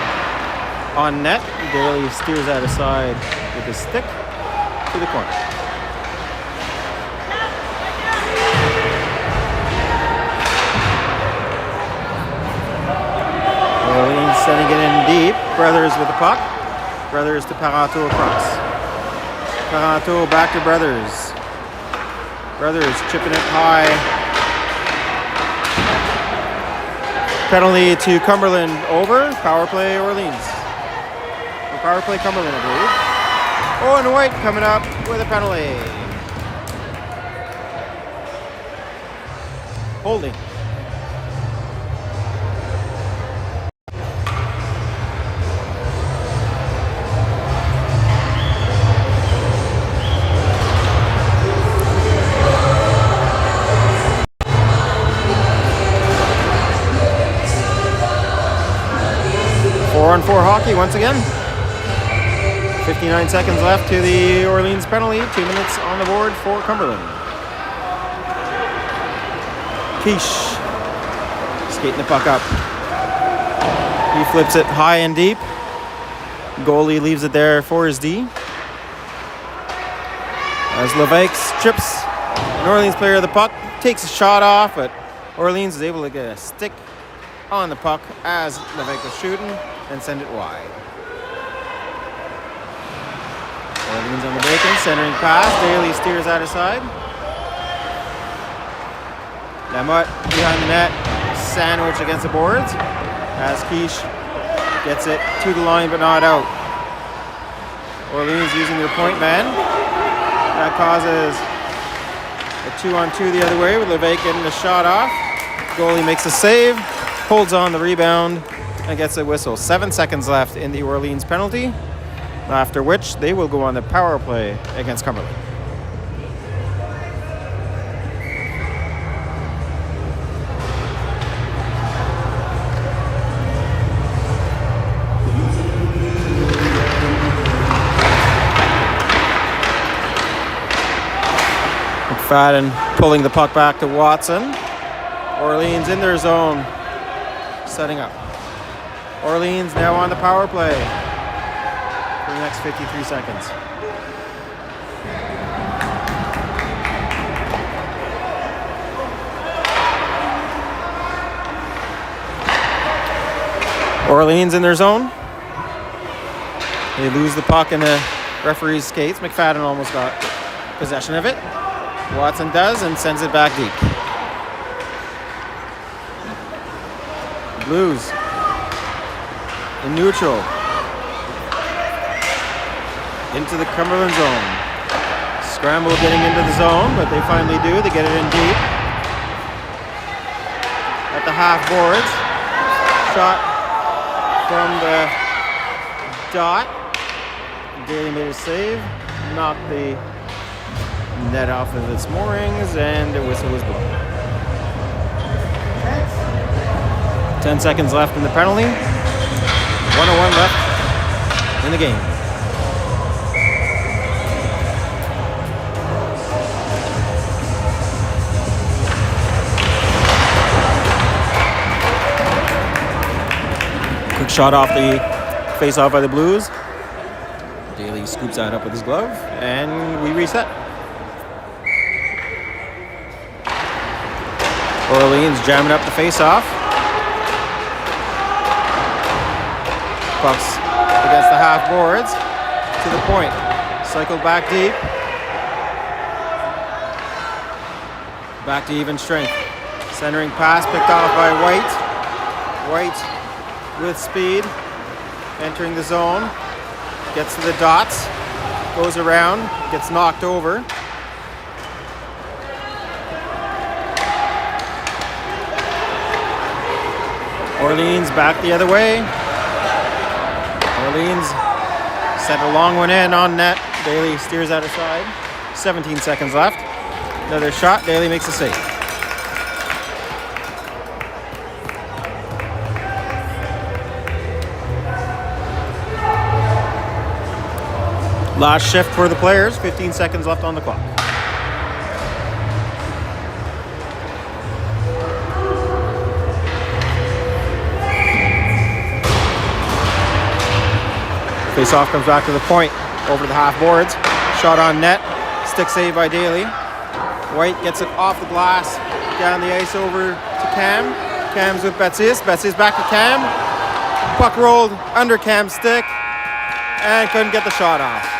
on net. Daly steers that aside with his stick to the corner. Orleans sending it in deep. Brothers with the puck. Brothers to Parato across. Parato back to Brothers. Brothers chipping it high. Penalty to Cumberland over. Power play Orleans. Or power play Cumberland, I believe. Owen White coming up with a penalty. Holding. On 4 hockey once again. 59 seconds left to the Orleans penalty. 2 minutes on the board for Cumberland. Quiche skating the puck up. He flips it high and deep. Goalie leaves it there for his D. As Levesque trips, an Orleans player of the puck takes a shot off, but Orleans is able to get a stick on the puck as Levesque was shooting and send it wide. Orleans on the break-in, centering pass. Daly steers out of side. Lamotte behind the net, sandwich against the boards as Quiche gets it to the line but not out. Orleans using their point man. That causes a 2-on-2 the other way with Levesque getting the shot off. Goalie makes a save, holds on the rebound, and gets a whistle. 7 seconds left in the Orleans penalty, after which they will go on the power play against Cumberland. McFadden pulling the puck back to Watson. Orleans in their zone, setting up. Orleans now on the power play for the next 53 seconds. Orleans in their zone. They lose the puck in the referee's skates. McFadden almost got possession of it. Watson does and sends it back deep. Blues in neutral. Into the Cumberland zone. Scramble getting into the zone, but they finally do. They get it in deep. At the half boards. Shot from the dot. Daly made a save. Knocked the net off of its moorings, and the whistle was blown. 10 seconds left in the penalty. 1:01 left in the game. Quick shot off the face-off by the Blues. Daly scoops that up with his glove, and we reset. Orleans jamming up the face-off. Pucks against the half boards to the point. Cycled back deep. Back to even strength. Centering pass picked off by White. White with speed. Entering the zone. Gets to the dots. Goes around. Gets knocked over. Orleans back the other way. Orleans sent a long one in on net. Daly steers out of side. 17 seconds left. Another shot. Daly makes a save. Last shift for the players. 15 seconds left on the clock. Face-off comes back to the point, over to the half boards. Shot on net, stick save by Daly. White gets it off the glass, down the ice over to Cam. Cam's with Betzius. Betzius back to Cam. Puck rolled under Cam's stick and couldn't get the shot off.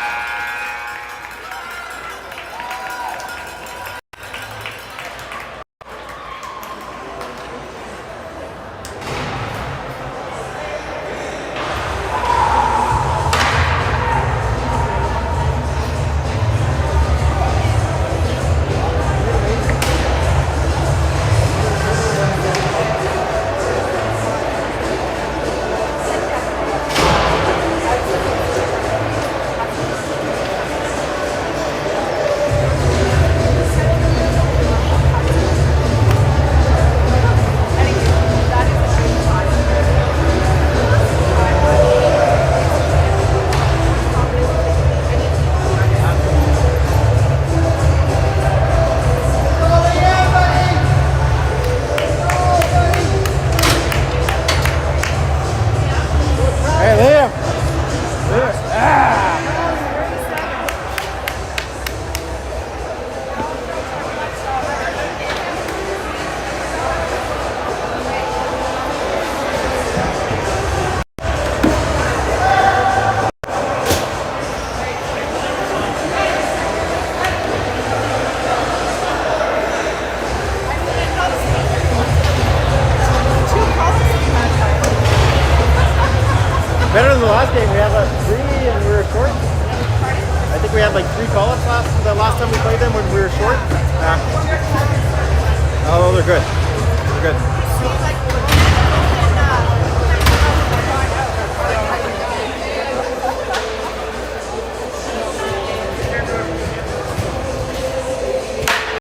Better than the last game. We had like 3 and we were short. I think we had like 3 call-ups the last time we played them when we were short. Oh, they're good. They're good.